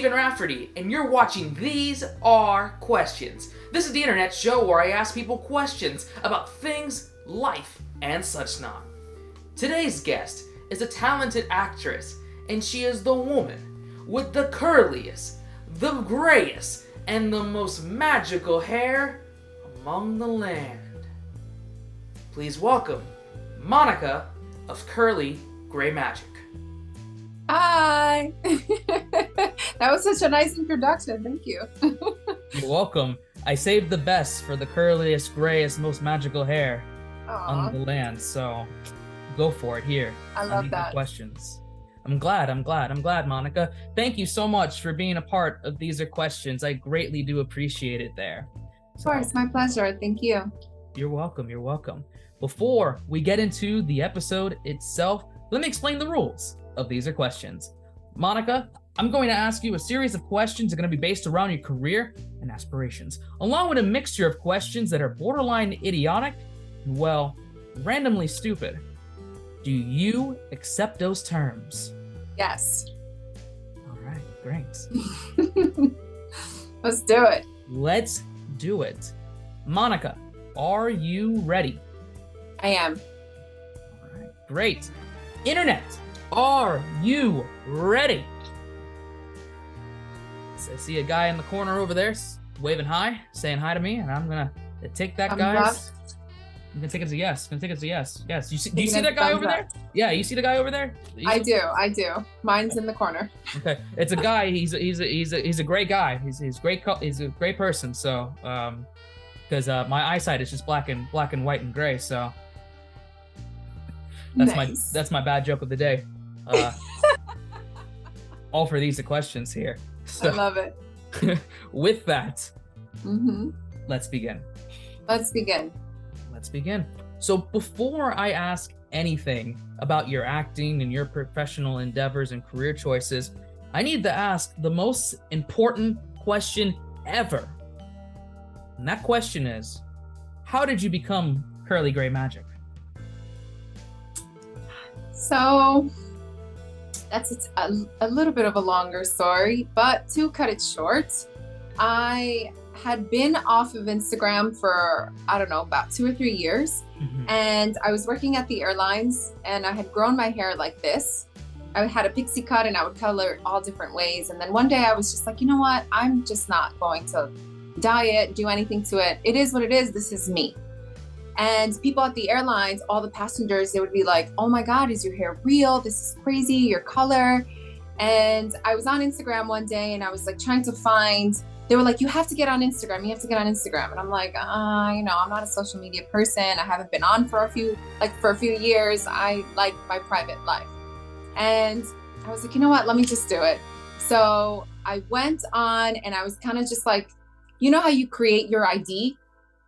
Stephen Rafferty, and you're watching These Are Questions. This is the internet show where I ask people questions about things, life, and such not. Today's guest is a talented actress, and she is the woman with the curliest, the grayest, and the most magical hair among the land. Please welcome Monica of Curlygraymagic. Hi! That was such a nice introduction. Thank you. You're welcome. I saved the best for the curliest, grayest, most magical hair on the land. So go for it here. I love that. Questions. I'm glad, Monica. Thank you so much for being a part of These Are Questions. I greatly do appreciate it there. Of course, my pleasure. Thank you. You're welcome. Before we get into the episode itself, let me explain the rules of These Are Questions. Monica, I'm going to ask you a series of questions that are going to be based around your career and aspirations, along with a mixture of questions that are borderline idiotic and, well, randomly stupid. Do you accept those terms? Yes. All right, great. Let's do it. Let's do it. Monica, are you ready? I am. All right, great. Internet, are you ready? So I see a guy in the corner over there waving hi, saying hi to me, and I'm gonna take that guy's. I'm gonna take it as a yes. Yes. Do you see that guy over there? Yeah, you see the guy over there? I do. Mine's in the corner. Okay, it's a guy. He's a great guy. He's a great person. So, because my eyesight is just black and white and gray. So that's my bad joke of the day. All for These Are Questions here. So, I love it. With that, let's begin. Let's begin. So before I ask anything about your acting and your professional endeavors and career choices, I need to ask the most important question ever. And that question is, how did you become Curlygraymagic? So that's a little bit of a longer story, but to cut it short, I had been off of Instagram for, I don't know, about 2 or 3 years. And I was working at the airlines and I had grown my hair like this. I had a pixie cut and I would color it all different ways. And then one day I was just like, you know what? I'm just not going to dye it, do anything to it. It is what it is. This is me. And people at the airlines, all the passengers, they would be like, oh my God, is your hair real? This is crazy, your color. And I was on Instagram one day and I was like trying to find, they were like, you have to get on Instagram. And I'm like, I'm not a social media person. I haven't been on for a few years. I like my private life. And I was like, you know what? Let me just do it. So I went on and I was kind of just like, you know how you create your ID?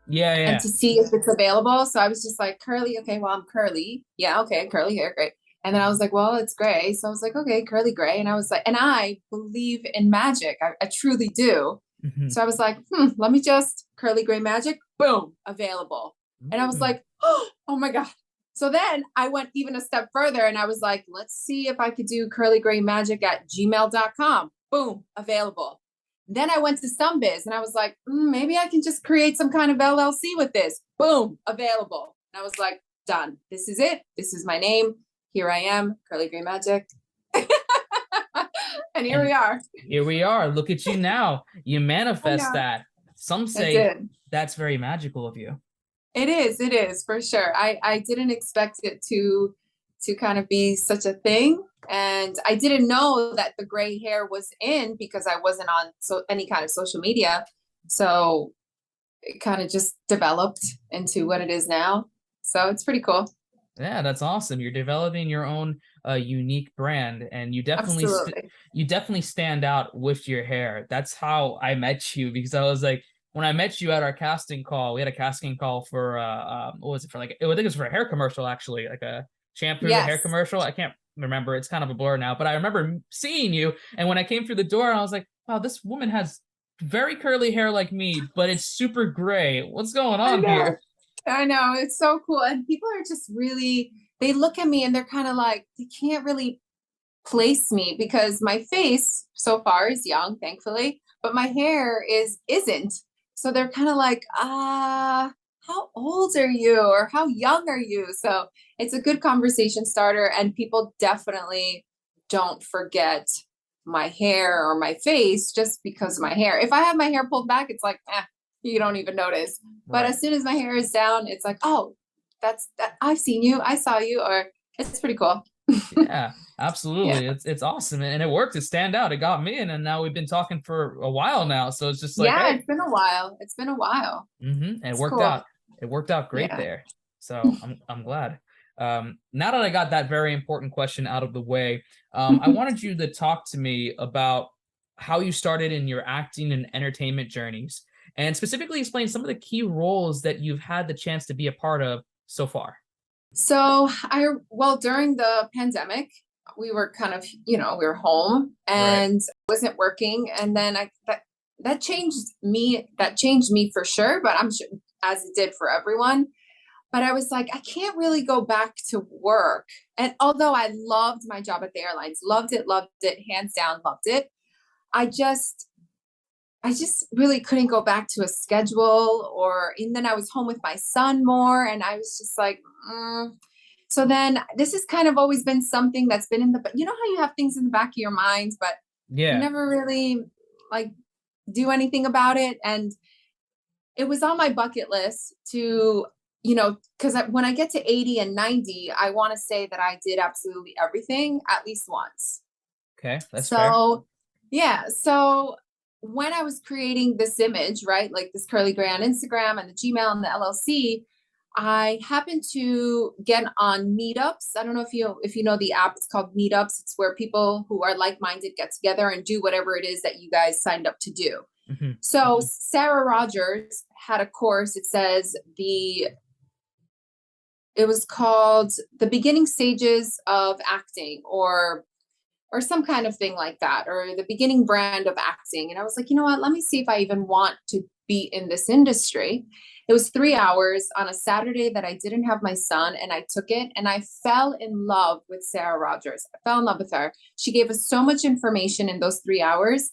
Yeah. And to see if it's available. So I was just like, curly. Okay, well, I'm curly. Yeah, okay, curly hair, great. And then I was like, well, it's gray. So I was like, okay, curly gray. And I was like, and I believe in magic. I truly do. So I was like, let me just Curlygraymagic, boom, available. And I was like, oh my God. So then I went even a step further and I was like, let's see if I could do curlygraymagic@gmail.com. Boom, available. Then I went to StoneBiz and I was like, maybe I can just create some kind of LLC with this. Boom, available. And I was like, done. This is it. This is my name. Here I am, Curlygraymagic. And here we are. Look at you now. You manifest that. Some say that's very magical of you. It is for sure. I didn't expect it to kind of be such a thing. And I didn't know that the gray hair was in because I wasn't on any kind of social media. So it kind of just developed into what it is now. So it's pretty cool. Yeah, that's awesome. You're developing your own unique brand, and you definitely stand out with your hair. That's how I met you, because I was like, when I met you at our casting call, we had a casting call for what was it for? I think it was for a hair commercial, actually, like a shampoo hair commercial. I can't remember. It's kind of a blur now, but I remember seeing you, and when I came through the door, I was like, wow, this woman has very curly hair like me, but it's super gray. What's going on here? I know, it's so cool. And people are just really, they look at me and they're kind of like, they can't really place me because my face so far is young, thankfully, but my hair isn't. So they're kind of like, how old are you or how young are you? So it's a good conversation starter, and people definitely don't forget my hair or my face just because of my hair. If I have my hair pulled back, it's like, you don't even notice. But Right. as soon as my hair is down, it's like, oh, that's that. I've seen you. I saw you. Or it's pretty cool. Yeah, Yeah. absolutely. It's awesome, and it worked to stand out. It got me in, and now we've been talking for a while now. So it's just like, Yeah, hey, it's been a while. It's been a while. and it It's worked cool. out. It worked out great Yeah. there. So I'm glad. Now that I got that very important question out of the way, I wanted you to talk to me about how you started in your acting and entertainment journeys, and specifically explain some of the key roles that you've had the chance to be a part of so far. So well, during the pandemic, we were kind of, we were home Right. and wasn't working. And then that changed me for sure, but I'm sure as it did for everyone. But I was like, I can't really go back to work. And although I loved my job at the airlines, loved it, hands down, loved it. I just I just really couldn't go back to a schedule, and then I was home with my son more, and I was just like, so then this has kind of always been something that's been how you have things in the back of your mind, but you Yeah. never really like do anything about it. And it was on my bucket list to, because when I get to 80 and 90, I want to say that I did absolutely everything at least once. Okay, that's fair. So, yeah. So when I was creating this image, right, like this curly gray on Instagram and the Gmail and the LLC, I happened to get on meetups. I don't know if you know the app. It's called Meetups. It's where people who are like-minded get together and do whatever it is that you guys signed up to do. Hmm. So Sarah Rogers had a course. It was called The Beginning Stages of Acting, or some kind of thing like that, or the beginning brand of acting. And I was like, you know what? Let me see if I even want to be in this industry. It was 3 hours on a Saturday that I didn't have my son, and I took it and I fell in love with Sarah Rogers. I fell in love with her. She gave us so much information in those 3 hours,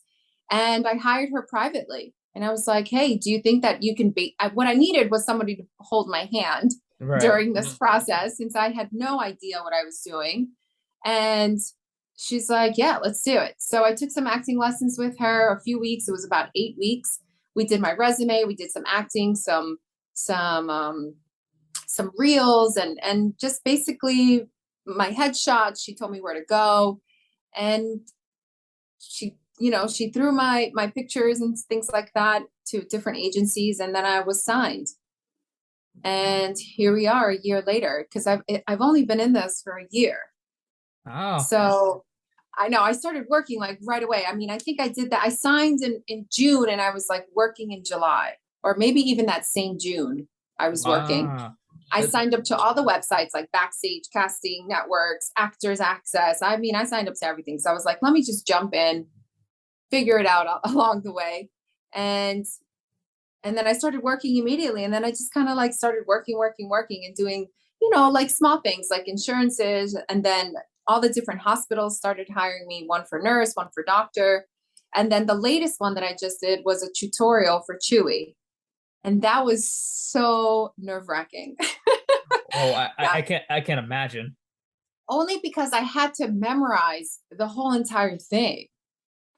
and I hired her privately. And I was like, hey, do you think that you can be? What I needed was somebody to hold my hand Right. during this process, since I had no idea what I was doing. And she's like, yeah, let's do it. So I took some acting lessons with her a few weeks. It was about 8 weeks. We did my resume, we did some acting, some reels, and just basically my headshots. She told me where to go. And she threw my pictures and things like that to different agencies, and then I was signed. And here we are a year later, because I've only been in this for a year. Oh, So I know I started working like right away. I mean, I think I did that. I signed in June, and I was like working in July, or maybe even that same June I was working. wow. I That- signed up to all the websites like Backstage, Casting Networks, Actors Access. I mean, I signed up to everything. So I was like, let me just jump in, figure it out along the way. And and then I started working immediately. And then I just kind of like started working and doing, like small things like insurances. And then all the different hospitals started hiring me, one for nurse, one for doctor. And then the latest one that I just did was a tutorial for Chewy. And that was so nerve wracking. oh, I, I That I can't I can't imagine. only because I had to memorize the whole entire thing.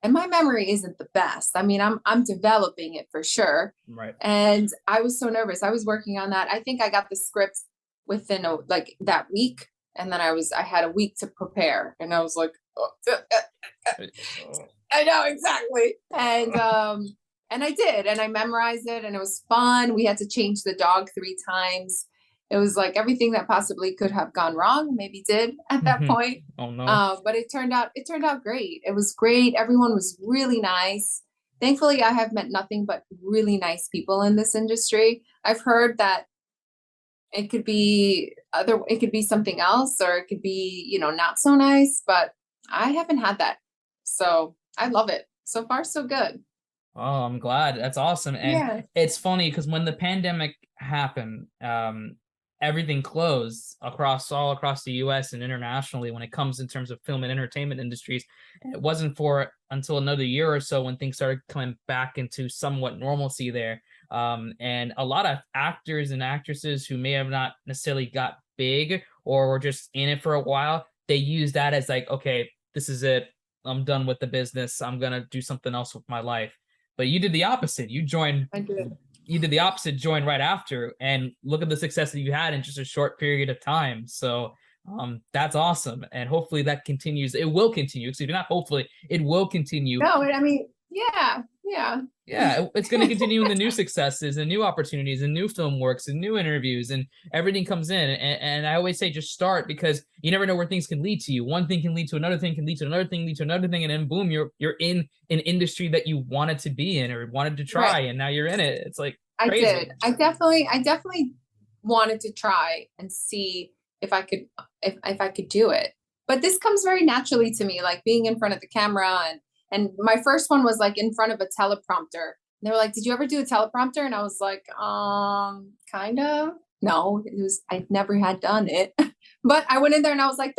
And my memory isn't the best. I mean, I'm developing it for sure. Right. And I was so nervous. I was working on that. I think I got the script within like that week, and then I had a week to prepare, and I was like, oh, I know exactly. And I did, and I mememorized it, and it was fun. We had to change the dog 3 times. It was like everything that possibly could have gone wrong, maybe did at that point. Oh no. But it turned out great. It was great. Everyone was really nice. Thankfully, I have met nothing but really nice people in this industry. I've heard that it could be something else, or it could be, not so nice, but I haven't had that. So I love it. So far, so good. Oh, I'm glad. That's awesome. And Yeah. it's funny because when the pandemic happened, everything closed all across the US and internationally when it comes in terms of film and entertainment industries. And it wasn't for until another year or so when things started coming back into somewhat normalcy there. And a lot of actors and actresses who may have not necessarily got big or were just in it for a while, they use that as like, okay, this is it. I'm done with the business. I'm gonna do something else with my life. But you did the opposite. I did. You did the opposite, join right after, and look at the success that you had in just a short period of time. So that's awesome, and hopefully that continues. It will continue. So not hopefully, it will continue. No, I mean, yeah. Yeah, it's going to continue in the new successes and new opportunities and new film works and new interviews, and everything comes in. And I always say just start, because you never know where things can lead to you. One thing can lead to another thing, can lead to another thing, lead to another thing, and then boom, you're in an industry that you wanted to be in or wanted to try, and now you're in it. It's like crazy. I did. I definitely wanted to try and see if I could do it. But this comes very naturally to me, like being in front of the camera. And my first one was like in front of a teleprompter. They were like, "Did you ever do a teleprompter?" And I was like, kind of. No, I never had done it. But I went in there and I was like,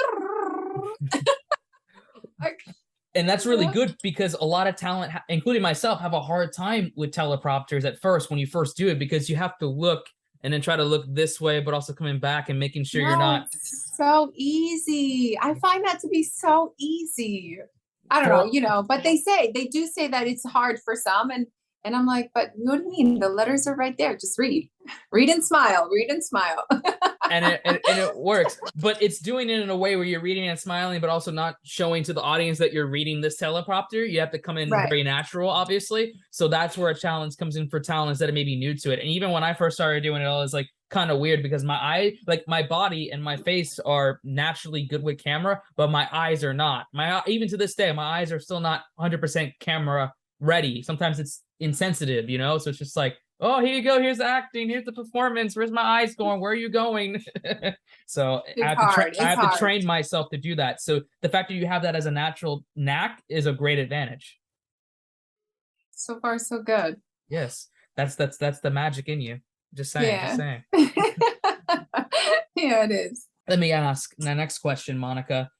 and that's really good, because a lot of talent, including myself, have a hard time with teleprompters at first when you first do it, because you have to look and then try to look this way, but also coming back and making sure you're not. So easy. I find that to be so easy. I don't know, but they do say that it's hard for some. And I'm like, but what do you mean? The letters are right there. Just read and smile, read and smile. and it works, but it's doing it in a way where you're reading and smiling, but also not showing to the audience that you're reading this teleprompter. You have to come in very natural, obviously. So that's where a challenge comes in for talents that are maybe new to it. And even when I first started doing it, I was like kind of weird, because my body and my face are naturally good with camera, but my eyes are not. Even to this day, my eyes are still not 100% camera ready. Sometimes it's insensitive, so it's just like, oh, here you go, here's the acting, here's the performance, where's my eyes going, where are you going? So I have to train myself to do that. So the fact that you have that as a natural knack is a great advantage. So far so good. Yes, that's the magic in you. Just saying. Yeah, it is. Let me ask the next question, Monica.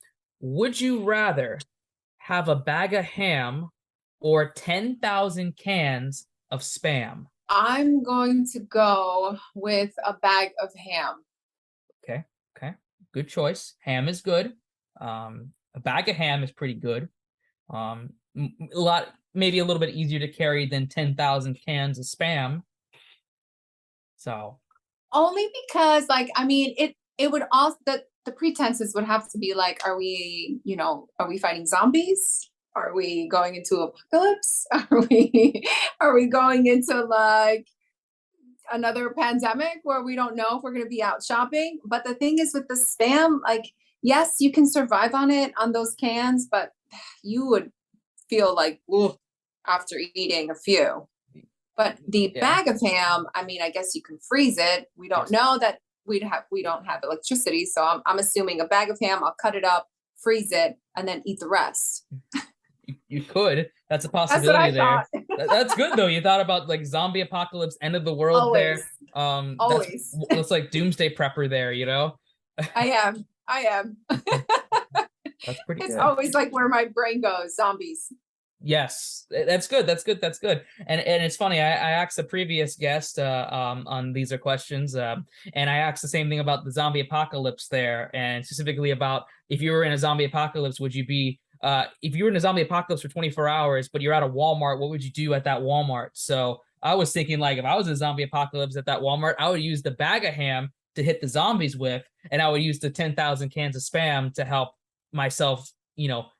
Would you rather have a bag of ham or 10,000 cans of Spam? I'm going to go with a bag of ham. Okay. Good choice. Ham is good. A bag of ham is pretty good. Maybe a little bit easier to carry than 10,000 cans of Spam. So. Only because, it would also, the pretenses would have to be like, are we fighting zombies? Are we going into apocalypse? Are we going into like another pandemic where we don't know if we're going to be out shopping? But the thing is with the Spam, like, yes, you can survive on those cans, but you would feel like, ooh, after eating a few. But the bag of ham, I guess you can freeze it. We don't know that we don't have electricity. So I'm assuming a bag of ham, I'll cut it up, freeze it, and then eat the rest. You could. That's a possibility there. That's good though. You thought about like zombie apocalypse, end of the world. Always. There. Always. That's like doomsday prepper there, I am. That's pretty good. It's always like where my brain goes, zombies. Yes, that's good. And it's funny. I asked the previous guest on These Are Questions, and I asked the same thing about the zombie apocalypse there, and specifically about if you were in a zombie apocalypse, would you be if you were in a zombie apocalypse for 24 hours, but you're at a Walmart, what would you do at that Walmart? So I was thinking, like, if I was in a zombie apocalypse at that Walmart, I would use the bag of ham to hit the zombies with, and I would use the 10,000 cans of Spam to help myself,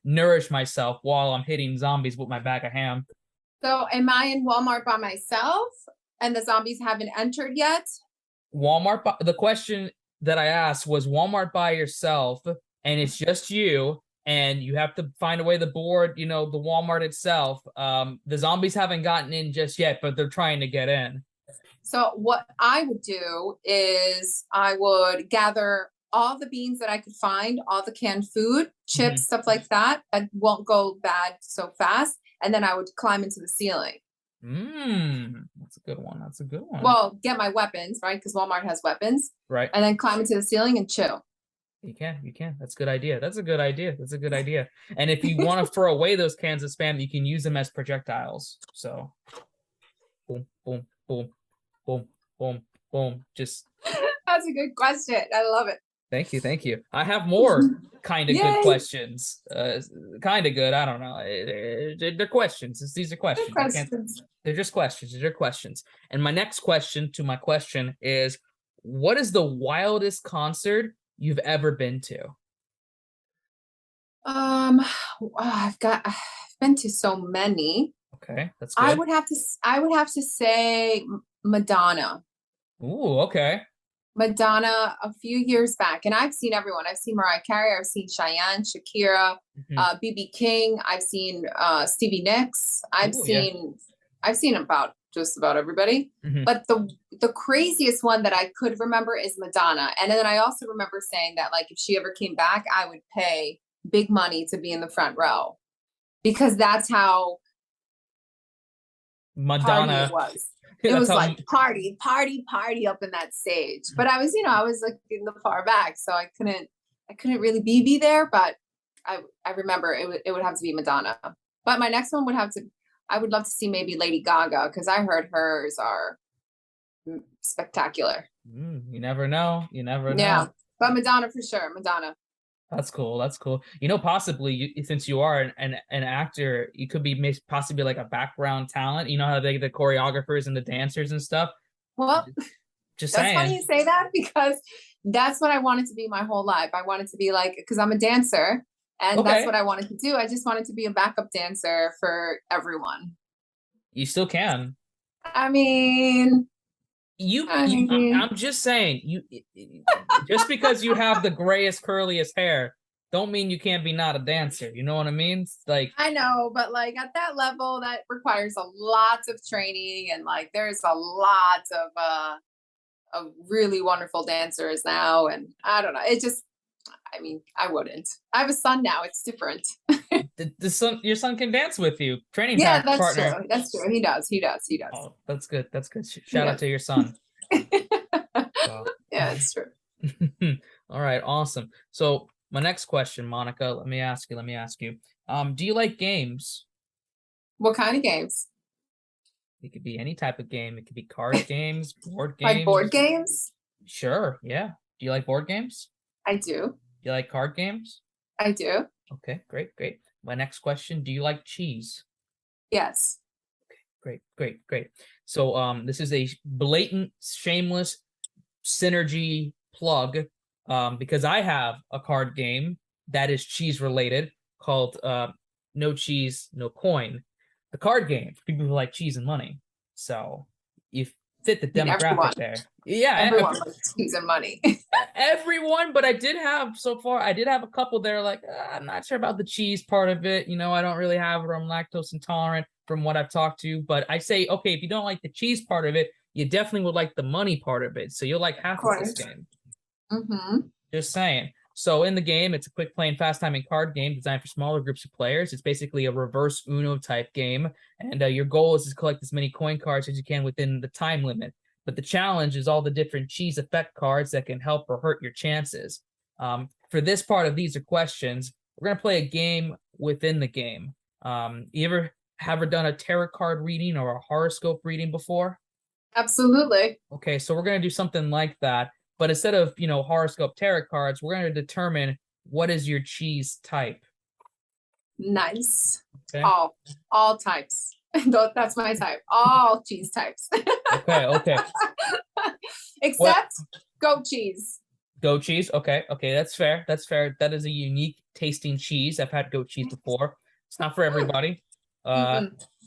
nourish myself while I'm hitting zombies with my bag of ham. So am I in Walmart by myself and the zombies haven't entered yet? The question that I asked was Walmart by yourself, and it's just you, and you have to find a way to board, the Walmart itself. The zombies haven't gotten in just yet, but they're trying to get in. So what I would do is I would gather all the beans that I could find, all the canned food, chips, stuff like that won't go bad so fast. And then I would climb into the ceiling. That's a good one. That's a good one. Well, get my weapons, right? Because Walmart has weapons. Right. And then climb into the ceiling and chill. You can. You can. That's a good idea. That's a good idea. That's a good idea. And if you want to throw away those cans of spam, you can use them as projectiles. So, boom, boom, boom, boom, boom, boom. Just. That's a good question. I love it. Thank you. Thank you. I have more kind of good questions. Kind of good. I don't know. They're questions. These are questions. They're just questions. They're questions. And my next question to my question is, what is the wildest concert you've ever been to? I've been to so many. Okay, that's good. I would have to say Madonna. Ooh, okay. Madonna a few years back, and I've seen everyone. I've seen Mariah Carey, I've seen Cheyenne, Shakira, BB King, I've seen Stevie Nicks, I've seen about just about everybody. But the craziest one that I could remember is Madonna. And then I also remember saying that, like, if she ever came back, I would pay big money to be in the front row, because that's how Madonna was. It was like party up in that stage. But I was, I was like in the far back, so I couldn't really be there. But I remember it would have to be Madonna. But my next one I would love to see maybe Lady Gaga, because I heard hers are spectacular. You never know. You never know. Yeah, but Madonna for sure. Madonna. That's cool. That's cool. Possibly since you are an actor, you could be possibly like a background talent. You know how the choreographers and the dancers and stuff. Well, just that's saying. Funny you say that, because that's what I wanted to be my whole life. I wanted to be like, because I'm a dancer, and that's what I wanted to do. I just wanted to be a backup dancer for everyone. You still can. I mean, I'm just saying, just because you have the grayest, curliest hair, don't mean you can't be not a dancer. You know what I mean? It's like, I know, but like at that level, that requires a lot of training, and like there's a lot of really wonderful dancers now, and I don't know. I wouldn't. I have a son now. It's different. Your son can dance with you. Training partner. True. That's true. He does. Oh, that's good. That's good. Shout out to your son. Yeah, it's true. All right, awesome. So my next question, Monica, let me ask you. Do you like games? What kind of games? It could be any type of game. It could be card games, board games. Like board games? Sure. Yeah. Do you like board games? I do. Do you like card games? I do. Okay, great. My next question, do you like cheese? Yes. Okay, great. So this is a blatant, shameless synergy plug, because I have a card game that is cheese related called No Cheese, No Coin. The card game for people who like cheese and money. So you fit the demographic there. Yeah, everyone likes cheese and money. Everyone, but I did have a couple that are like, I'm not sure about the cheese part of it. I don't really have it. I'm lactose intolerant from what I've talked to. But I say, okay, if you don't like the cheese part of it, you definitely would like the money part of it. So you'll like half of this game. Just saying. So in the game, it's a quick, plain, fast timing card game designed for smaller groups of players. It's basically a reverse Uno type game. And your goal is to collect as many coin cards as you can within the time limit. But the challenge is all the different cheese effect cards that can help or hurt your chances. For this part of These Are Questions, we're going to play a game within the game. You ever done a tarot card reading or a horoscope reading before? Absolutely. Okay, so we're going to do something like that. But instead of, horoscope tarot cards, we're going to determine what is your cheese type. Nice. Okay. All types. That's my type. All cheese types. Okay. Except goat cheese. Goat cheese. Okay. That's fair. That is a unique tasting cheese. I've had goat cheese before. It's not for everybody.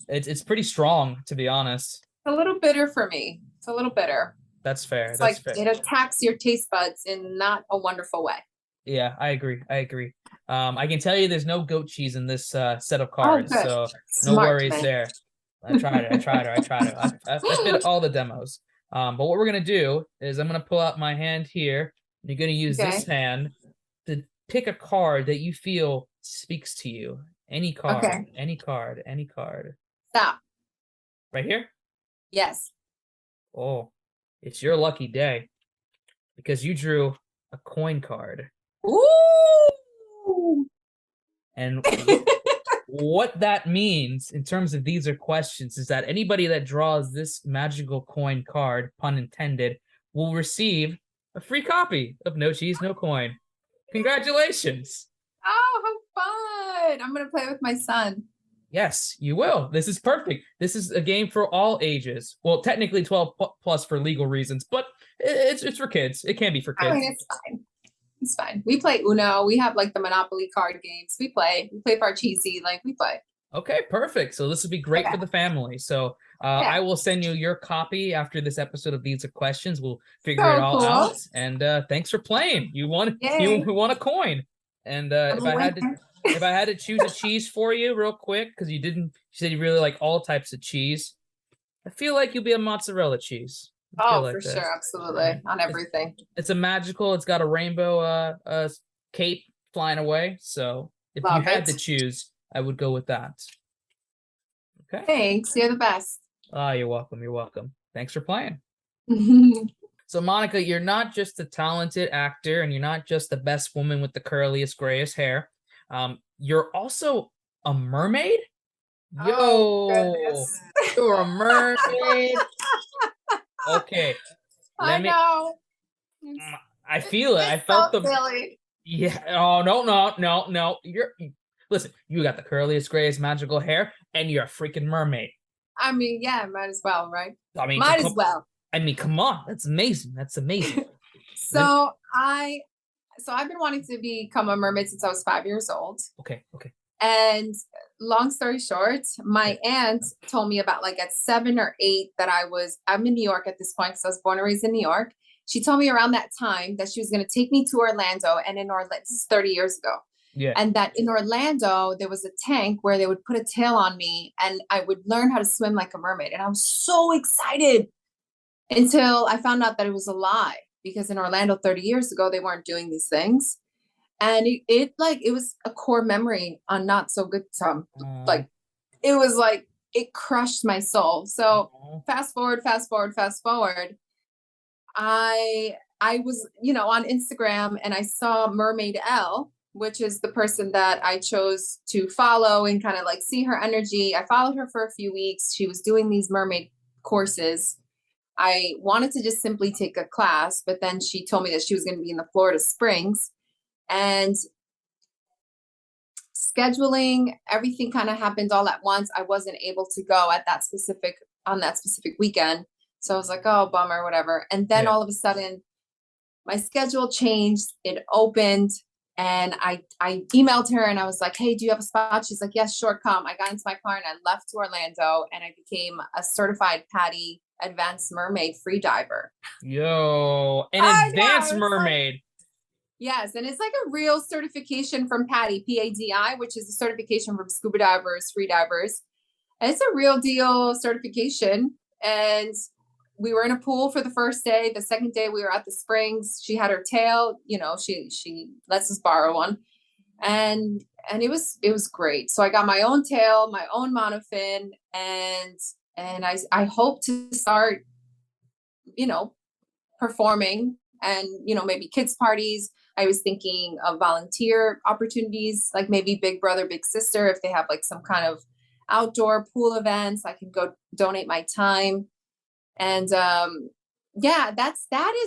It's pretty strong, to be honest. It's a little bitter for me. It's a little bitter. That's fair. That's fair. It attacks your taste buds in not a wonderful way. Yeah, I agree. I can tell you there's no goat cheese in this set of cards, so no worries there. I tried it. I fit all the demos. But what we're going to do is I'm going to pull out my hand here. You're going to use this hand to pick a card that you feel speaks to you. Any card. Any card. Stop. Right here? Yes. Oh, it's your lucky day because you drew a coin card. Ooh. And what that means in terms of these are questions is that anybody that draws this magical coin card, pun intended, will receive a free copy of No Cheese, No Coin. Congratulations. Oh, how fun. I'm going to play with my son. Yes, you will. This is perfect. This is a game for all ages. Well, technically 12 plus for legal reasons, but it's for kids. It can be for kids. I mean, it's fine. It's fine. We play Uno. We have like the Monopoly card games. We play Parcheesi. Like we play. Okay, perfect. So this would be great for the family. So I will send you your copy after this episode of These Are Questions. We'll figure it all out. And thanks for playing. You won a coin. And if I had to choose a cheese for you real quick, because you said you really like all types of cheese. I feel like you'll be a mozzarella cheese. Oh, for sure, absolutely, on everything. It's a magical. It's got a rainbow cape flying away. So if you had to choose, I would go with that. Okay. Thanks. You're the best. Ah, you're welcome. You're welcome. Thanks for playing. So, Monica, you're not just a talented actor, and you're not just the best woman with the curliest, grayest hair. You're also a mermaid. Yo, you're a mermaid. Okay. I know. I feel it. I felt the. Silly. Yeah. Oh no. Listen. You got the curliest, grayest, magical hair, and you're a freaking mermaid. I mean, yeah, might as well, right? I mean, might as well. I mean, come on. That's amazing. That's amazing. So I've been wanting to become a mermaid since I was 5 years old. Okay. And long story short, my aunt told me about like at 7 or 8 that I'm in New York at this point because I was born and raised in New York. She told me around that time that she was going to take me to Orlando, and in Orlando, this is 30 years ago. Yeah. And that in Orlando, there was a tank where they would put a tail on me and I would learn how to swim like a mermaid. And I was so excited until I found out that it was a lie, because in Orlando 30 years ago, they weren't doing these things. And it was a core memory on not so good time. Like, it was like, it crushed my soul. So fast forward. I was, on Instagram, and I saw Mermaid L, which is the person that I chose to follow and kind of like see her energy. I followed her for a few weeks. She was doing these mermaid courses. I wanted to just simply take a class, but then she told me that she was going to be in the Florida Springs, and scheduling, everything kind of happened all at once. I wasn't able to go on that specific weekend. So I was like, oh, bummer, whatever. And then all of a sudden my schedule changed. It opened, and I emailed her and I was like, hey, do you have a spot? She's like, yes, sure, come. I got into my car and I left to Orlando, and I became a certified PADI advanced mermaid free diver. Yo, an advanced mermaid. Yes, and it's like a real certification from PADI, PADI, which is a certification from scuba divers, free divers. And it's a real deal certification. And we were in a pool for the first day. The second day we were at the springs. She had her tail, she lets us borrow one. And it was great. So I got my own tail, my own monofin, and I hope to start, performing and, maybe kids parties. I was thinking of volunteer opportunities, like maybe Big Brother, Big Sister, if they have like some kind of outdoor pool events, I can go donate my time. And that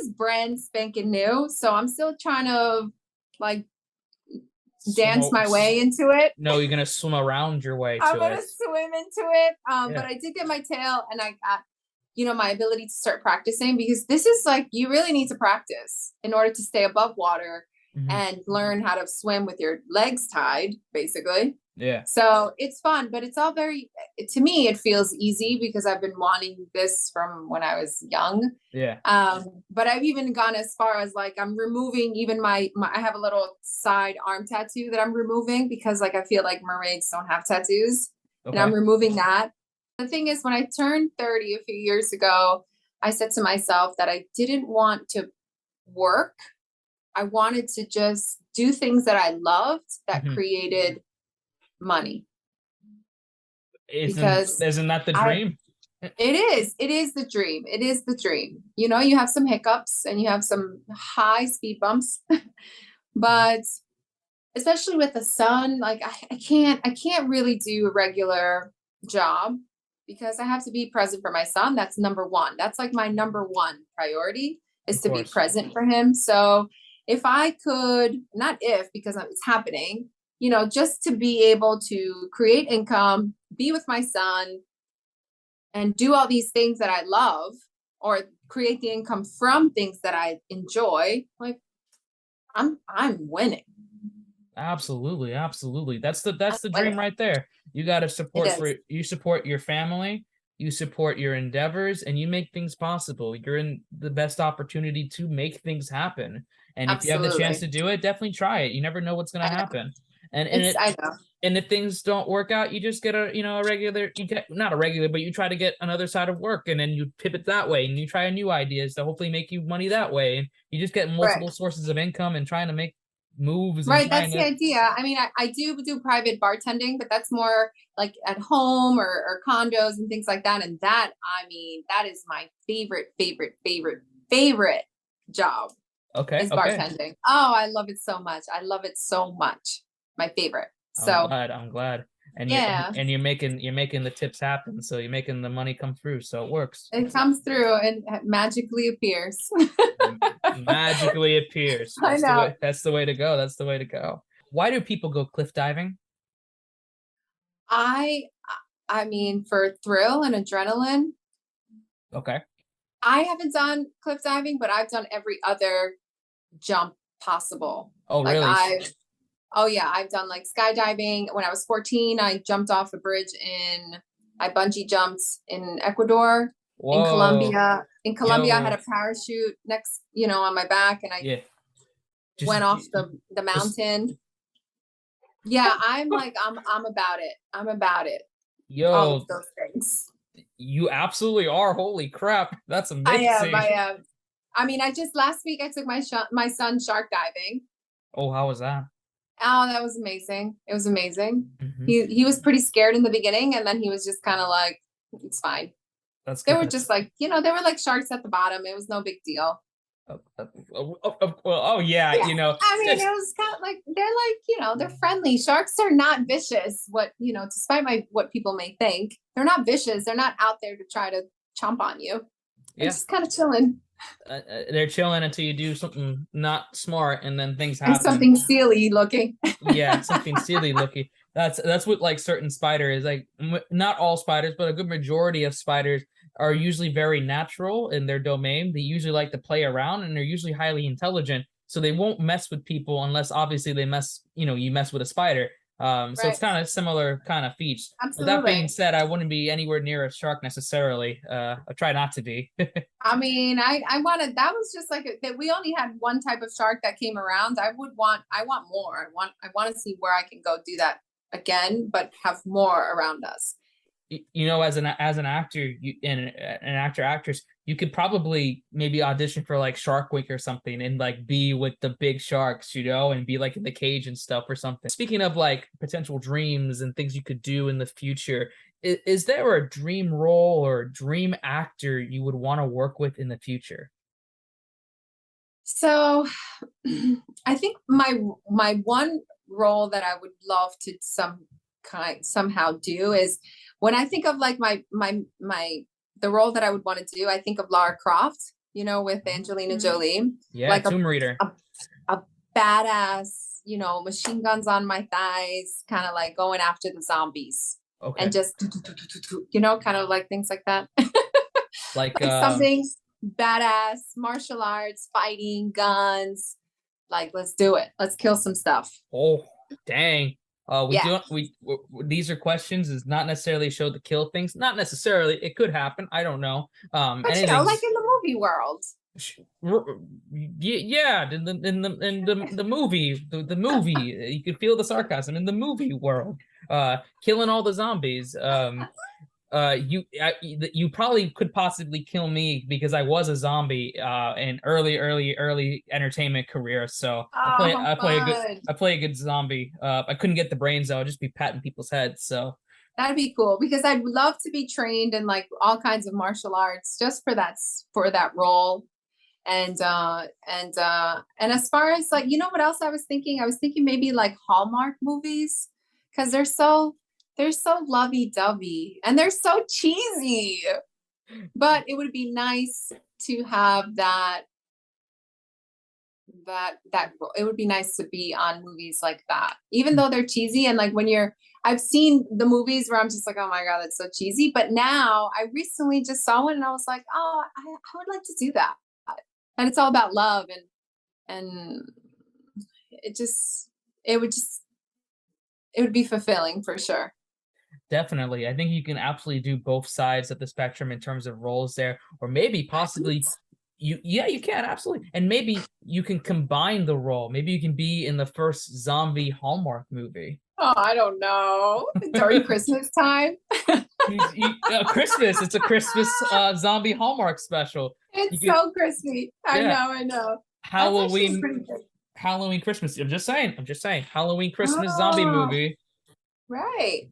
is brand spanking new. So I'm still trying to like dance my way into it. No, you're gonna swim around your way to I'm gonna swim into it. But I did get my tail, and I got, my ability to start practicing, because this is like, you really need to practice in order to stay above water and learn how to swim with your legs tied, basically. Yeah. So it's fun, but it's all to me, it feels easy because I've been wanting this from when I was young. Yeah. But I've even gone as far as like, I'm removing even I have a little side arm tattoo that I'm removing because like, I feel like mermaids don't have tattoos, and I'm removing that. The thing is, when I turned 30 a few years ago, I said to myself that I didn't want to work. I wanted to just do things that I loved that created money. Isn't that the dream? It is the dream. It is the dream. You know, you have some hiccups and you have some high speed bumps, but especially with the son, like I can't really do a regular job because I have to be present for my son. That's number one. That's like my number one priority is Of to be course. present for him. So if I could, not if, because it's happening, you know, just to be able to create income, be with my son, and do all these things that I love, or create the income from things that I enjoy, like I'm winning. Absolutely, absolutely. I'm That's the dream winning. right there. You got to It support is. for you support your family, you support your endeavors, and you make things possible. You're in the best opportunity to make things happen. And if you have the chance Absolutely. to do it, definitely try it. You never know what's going I to know. happen. And it I know. and if things don't work out, you just get a a regular you get not a regular, but you try to get another side of work, and then you pivot that way, and you try new ideas to hopefully make you money that way, and you just get Right. multiple sources of income and trying to make moves and Right. trying That's the to. idea. I mean, I do private bartending, but that's more like at home or condos and things like that. And that, I mean, that is my favorite job Okay, is okay. bartending. Oh, I love it so much. I love it so much. My favorite. I'm So glad. I'm glad. And yeah, you're making the tips happen, so you're making the money come through, so it works. it comes through and magically appears. Magically appears. I know. That's the way to go. That's the way to go. Why do people go cliff diving? I I mean, for thrill and adrenaline, Okay. I haven't done cliff diving, but I've done every other jump possible. Oh, Like really? oh yeah, I've done like skydiving. When I was 14, I jumped off a bridge I bungee jumped in Ecuador, in Whoa. Colombia. In Colombia, I had Yo. a parachute next, you know, on my back, and I Yeah. went Just off the just mountain. Yeah, I'm about it. I'm about it. All of yo, those things. you absolutely are. Holy crap. That's I am. amazing. I am. I mean, I just last week I took my son shark diving. Oh, how was that? Oh, that was amazing. It was amazing. Hmm. He was pretty scared in the beginning, and then he was just kind of like, it's fine. That's They good. were That's just like, you know, they were like sharks at the bottom. It was no big deal. well, oh yeah, Yeah. I mean, it just was kind of like they're like, you know, they're friendly. Sharks are not vicious. What, you know, despite what people may think, they're not vicious. They're not out there to try to chomp on you. They're yeah. just kind of chilling. They're chilling until you do something not smart, and then things And happen. something silly looking. Yeah, something silly looking. That's what like certain spiders like. Not all spiders, but a good majority of spiders are usually very natural in their domain. They usually like to play around, and they're usually highly intelligent. So they won't mess with people unless obviously they mess. You mess with a spider. So it's Right. kind of similar kind of feats. With that being Absolutely. said, I wouldn't be anywhere near a shark necessarily. I try not to be. I mean, I wanted that was just like that we only had one type of shark that came around. I want more. I want to see where I can go do that again, but have more around us. As an actor, an actor actress, you could probably maybe audition for like Shark Week or something, and like be with the big sharks, and be like in the cage and stuff or something. Speaking of like potential dreams and things you could do in the future, is there a dream role or dream actor you would want to work with in the future? So I think my one role that I would love to somehow do is when I think of like my the role that I would want to do, I think of Lara Croft, you know, with Angelina Jolie, Yeah, like Tomb Raider. a badass, you know, machine guns on my thighs, kind of like going after the zombies and Okay. just, you know, kind of like things like that. Like Like something badass, martial arts, fighting, guns. Like, let's do it. Let's kill some stuff. oh, dang. We Yeah. do these are questions is not necessarily show to kill things. Not necessarily. It could happen. I don't know. But, you know, like Anything's in the movie world. yeah, in the movie, the movie, you can feel the sarcasm in the movie world. Killing all the zombies. You probably could possibly kill me because I was a zombie in early entertainment career. So Oh, how fun. I play a good zombie. I couldn't get the brains though. I'd just be patting people's heads. So That'd be cool because I'd love to be trained in like all kinds of martial arts just for that role. And as far as like, you know what else I was thinking? I was thinking maybe like Hallmark movies because they're so lovey-dovey and they're so cheesy. But it would be nice to have that it would be nice to be on movies like that, even though they're cheesy. And like I've seen the movies where I'm just like, oh my God, that's so cheesy. But now I recently just saw one and I was like, oh, I would like to do that. And it's all about love and it would be fulfilling for sure. Definitely. I think you can absolutely do both sides of the spectrum in terms of roles there, or maybe possibly you can absolutely. And maybe you can combine the role. Maybe you can be in the first zombie Hallmark movie. Oh, I don't know. During Christmas time. Christmas. It's a Christmas zombie Hallmark special. It's so crispy. I know. Halloween, Christmas. I'm just saying. Halloween, Christmas zombie movie. Right.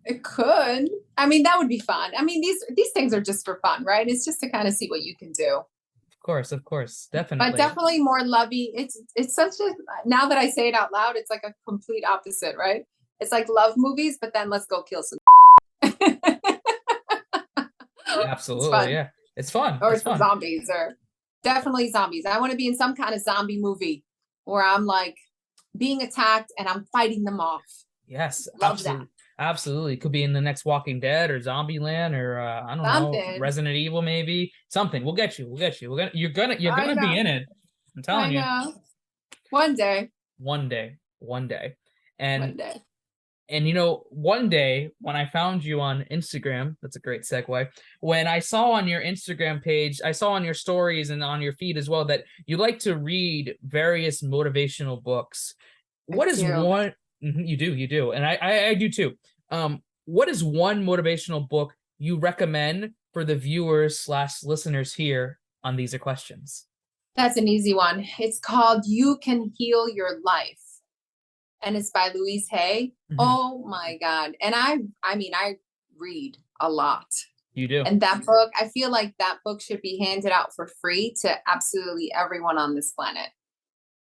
It could. I mean, that would be fun. I mean, these things are just for fun, right? It's just to kind of see what you can do. Of course, definitely. But definitely more lovey. It's such a, now that I say it out loud, it's like a complete opposite, right? It's like love movies, but then let's go kill some. Absolutely, yeah. It's fun. Or it's fun. Zombies, or definitely zombies. I want to be in some kind of zombie movie where I'm like being attacked and I'm fighting them off. Yes, absolutely. Absolutely. Could be in the next Walking Dead or Zombieland or I don't know, Resident Evil maybe. Something. We'll get you. You're gonna be in it. I'm telling you. One day. And you know, one day when I found you on Instagram, that's a great segue. When I saw on your Instagram page, I saw on your stories and on your feed as well that you like to read various motivational books. What is one? You do. And I do too. What is one motivational book you recommend for the viewers / listeners here on These Are Questions? That's an easy one. It's called You Can Heal Your Life. And it's by Louise Hay. Oh my God. And I mean, I read a lot. You do. And that book, I feel like that book should be handed out for free to absolutely everyone on this planet.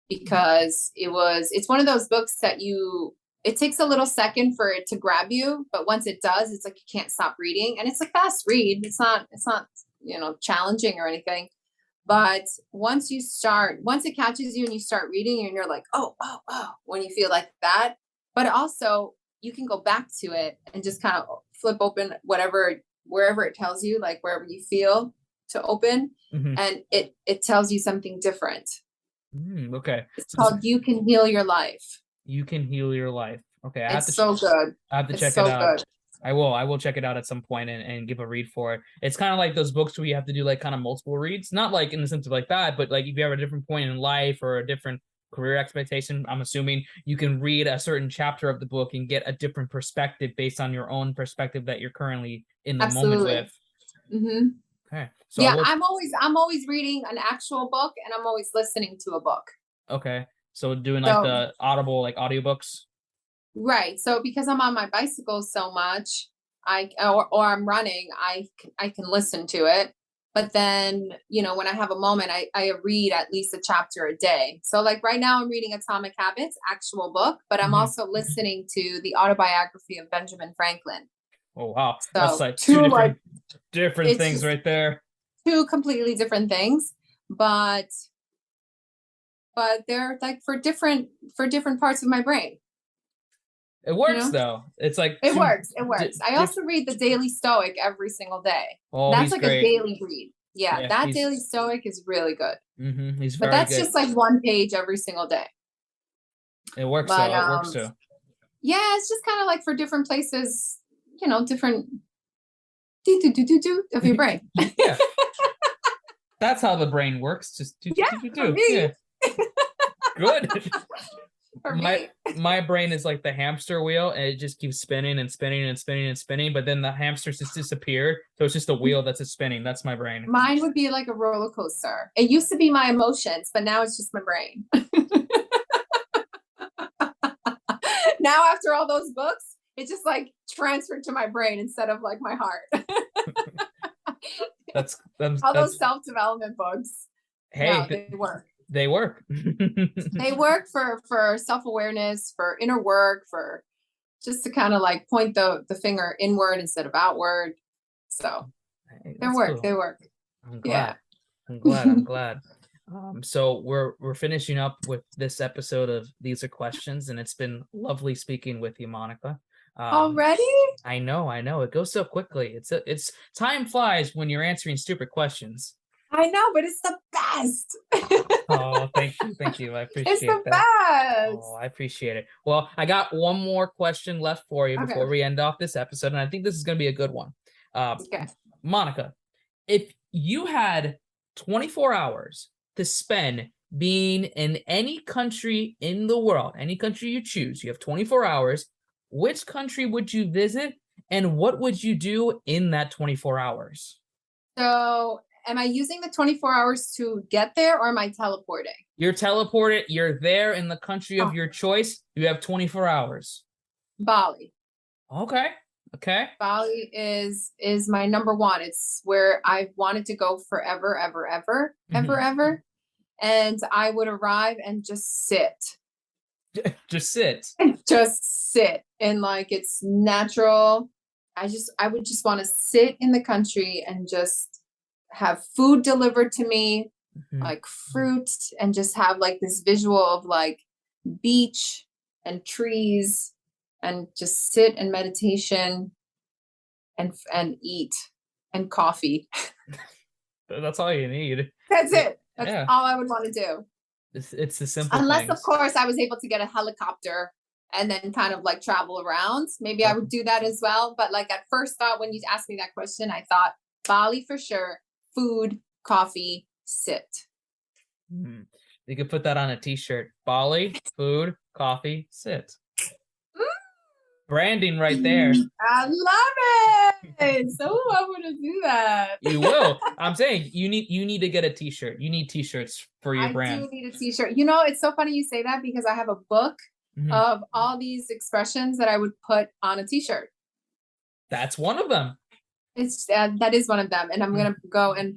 Because it's one of those books that it takes a little second for it to grab you, but once it does, it's like you can't stop reading. And it's a fast read. It's not, challenging or anything. But once it catches you and you start reading and you're like, oh, when you feel like that, but also you can go back to it and just kind of flip open wherever it tells you, like wherever you feel to open. And it tells you something different. Okay. It's called You Can Heal Your Life. You Can Heal Your Life. Okay. It's so good. I have to check it out. I will check it out at some point and give a read for it. It's kind of like those books where you have to do like kind of multiple reads, not like in the sense of like that, but like if you have a different point in life or a different career expectation, I'm assuming you can read a certain chapter of the book and get a different perspective based on your own perspective that you're currently in the moment with. Okay. So yeah, I'm always reading an actual book and I'm always listening to a book. Okay. So doing like the Audible, like audiobooks. Right. So because I'm on my bicycle so much, or I'm running, I can listen to it. But then, when I have a moment, I read at least a chapter a day. So like right now I'm reading Atomic Habits, actual book, but I'm also listening to the autobiography of Benjamin Franklin. Oh, wow. So that's like two different things right there. Two completely different things, but they're like for different parts of my brain. It works though. It's like it works. I also read the Daily Stoic every single day. Oh, that's like great. A daily read. Yeah, that Daily Stoic is really good. He's but that's good. Just like one page every single day. It works though. It works too. Yeah, it's just kind of like for different places, different of your brain. Yeah. That's how the brain works. Just Yeah. Good. My brain is like the hamster wheel, and it just keeps spinning and spinning and spinning and spinning. But then the hamsters just disappeared, so it's just a wheel that's just spinning. That's my brain. Mine would be like a roller coaster. It used to be my emotions, but now it's just my brain. Now, after all those books, it just like transferred to my brain instead of like my heart. That's all those self-development books. Hey, no, they work. They work. They work for self-awareness, for inner work, for just to kind of like point the finger inward instead of outward. So they work. Cool. They work. I'm glad. Yeah. I'm glad. I'm glad. So we're finishing up with this episode of These Are Questions, and it's been lovely speaking with you, Monica. Already? I know. It goes so quickly. It's time flies when you're answering stupid questions. I know, but it's the best. Oh, thank you. I appreciate it's the that. Best. Oh, I appreciate it. Well, I got one more question left for you before we end off this episode, and I think this is going to be a good one. Okay. Monica, if you had 24 hours to spend being in any country in the world, any country you choose, you have 24 hours, which country would you visit, and what would you do in that 24 hours? So am I using the 24 hours to get there, or am I teleporting? You're teleported. You're there in the country of your choice. You have 24 hours. Bali. Okay. Bali is my number one. It's where I've wanted to go forever, ever. And I would arrive and just sit. Just sit. Just sit. And like, it's natural. I would just want to sit in the country and just have food delivered to me, like fruit, and just have like this visual of like beach and trees, and just sit and meditation and eat and coffee. That's all you need. That's it. That's all I would want to do. It's the simple Unless, things. of course, I was able to get a helicopter and then kind of like travel around. Maybe I would do that as well. But like at first thought, when you asked me that question, I thought Bali for sure. Food, coffee, sit. You could put that on a t-shirt. Bali, food, coffee, sit. Branding right there. I love it. So I'm gonna do that. You will. I'm saying you need to get a t-shirt. You need t-shirts for your brand. I do need a t-shirt. You know, it's so funny you say that because I have a book of all these expressions that I would put on a t-shirt. That's one of them. It's that is one of them, and I'm gonna go and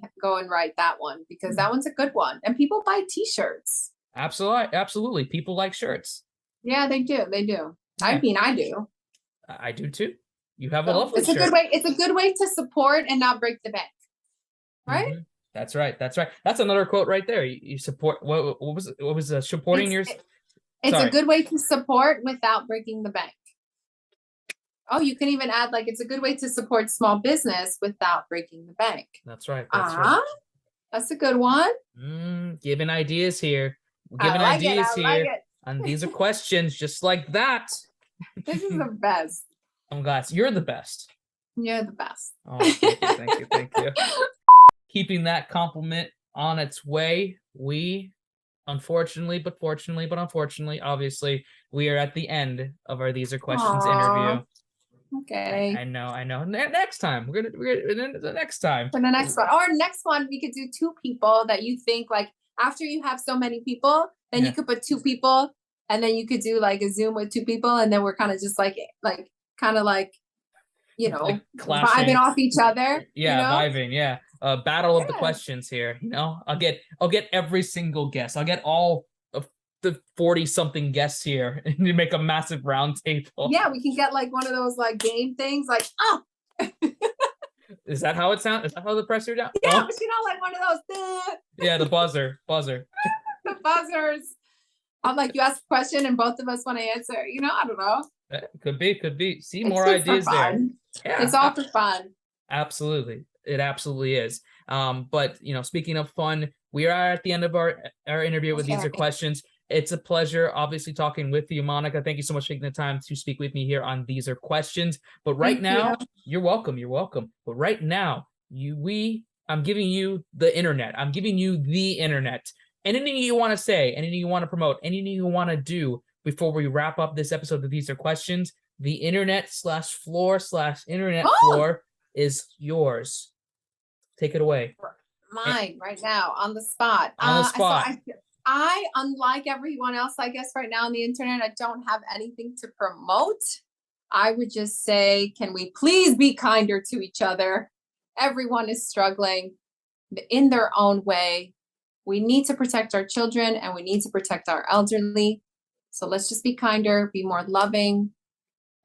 write that one because that one's a good one, and people buy t-shirts. Absolutely. People like shirts. Yeah, they do. Yeah. I mean, I do. I do too. You have a lovely shirt. It's a good way to support and not break the bank. Right? That's right. That's another quote right there. You support what was supporting yours? It's a good way to support without breaking the bank. Oh, you can even add like it's a good way to support small business without breaking the bank. That's right. Right. That's a good one. Giving ideas here. Giving ideas here. And these are questions just like that. This is the best. I'm glad. You're the best. You're the best. Oh, thank you. Keeping that compliment on its way, we unfortunately, obviously, we are at the end of our These Are Questions interview. Okay. I know. Next time. We're gonna the next time. For the next one. Or next one, we could do 2 people that you think like after you have so many people, then you could put 2 people. And then you could do like a Zoom with 2 people, and then we're kind of just like you know, like vibing off each other. Yeah, you know? vibing. Yeah, battle of the questions here. You know, I'll get every single guest. I'll get all of the 40-something guests here, and you make a massive round table. Yeah, we can get like one of those like game things, like Is that how it sounds? Is that how the presser down? Yeah, but you know, like one of those. Yeah, the buzzer. The buzzers. I'm like, you ask a question and both of us want to answer. You know, I don't know. Could be. See, more ideas there. Yeah, it's all for fun. Absolutely. It absolutely is. But, you know, speaking of fun, we are at the end of our interview with These Are Questions. It's a pleasure, obviously, talking with you, Monica. Thank you so much for taking the time to speak with me here on These Are Questions. But right now, you're welcome. But right now, I'm giving you the internet. I'm giving you the internet. Anything you want to say, anything you want to promote, anything you want to do before we wrap up this episode of These Are Questions, the internet/floor/internet floor is yours. Take it away. Mine right now on the spot. I, unlike everyone else, I guess right now on the internet, I don't have anything to promote. I would just say, can we please be kinder to each other? Everyone is struggling in their own way. We need to protect our children and we need to protect our elderly. So let's just be kinder, be more loving,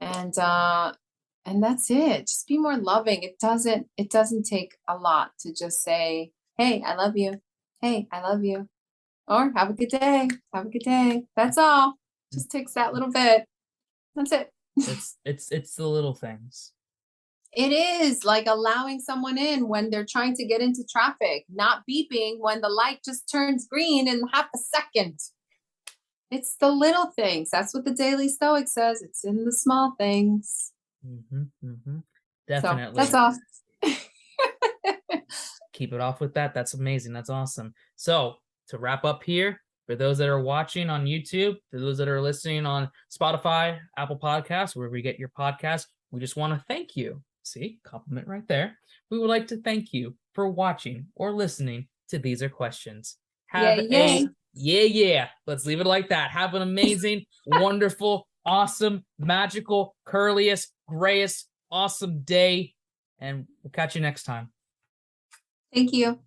and that's it. Just be more loving. It doesn't take a lot to just say, "Hey, I love you. Hey, I love you." Or "Have a good day. Have a good day." That's all. Just takes that little bit. That's it. It's the little things. It is like allowing someone in when they're trying to get into traffic, not beeping when the light just turns green in half a second. It's the little things. That's what the Daily Stoic says. It's in the small things. So Definitely. that's all. Keep it off with that. That's amazing. That's awesome. So to wrap up here, for those that are watching on YouTube, for those that are listening on Spotify, Apple Podcasts, wherever you get your podcast, we just want to thank you. See, compliment right there. We would like to thank you for watching or listening to These Are Questions. Have yeah. Let's leave it like that. Have an amazing, wonderful, awesome, magical, curliest, grayest, awesome day. And we'll catch you next time. Thank you.